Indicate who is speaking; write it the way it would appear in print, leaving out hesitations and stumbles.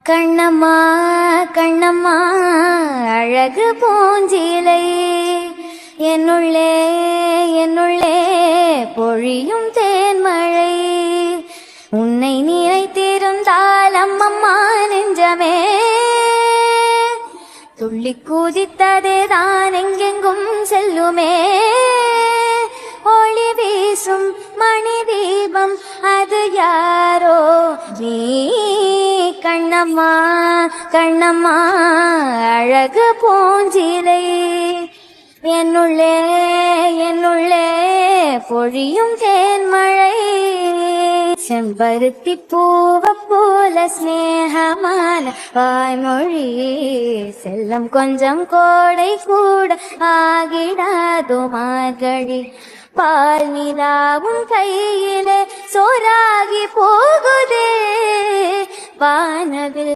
Speaker 1: கண்ணம்மா கண்ணம்மா அழகு பூஞ்சிலை என்னுள்ளே என்னுள்ளே பொழியும் தேன்மழை உன்னை நினைத்திருந்தால் அம்மம்மா நெஞ்சமே துள்ளி குதித்ததே தான் எங்கெங்கும் செல்லுமே ஒளி வீசும் மணி தீபம் அது யாரோ நீ கண்ணம்மா கண்ணம்மா அழகு பூஞ்சிலை என்னுள்ளே என்னுள்ளே பொழியும் தேன்மழை செம்பருத்தி பூவ போல ஸ்நேகமான வாய்மொழி செல்லம் கொஞ்சம் கோடை கூட ஆகிடாதோ மார்கழி பால் நிலாவும் கையிலே சோறாகி போகுதே வானவில்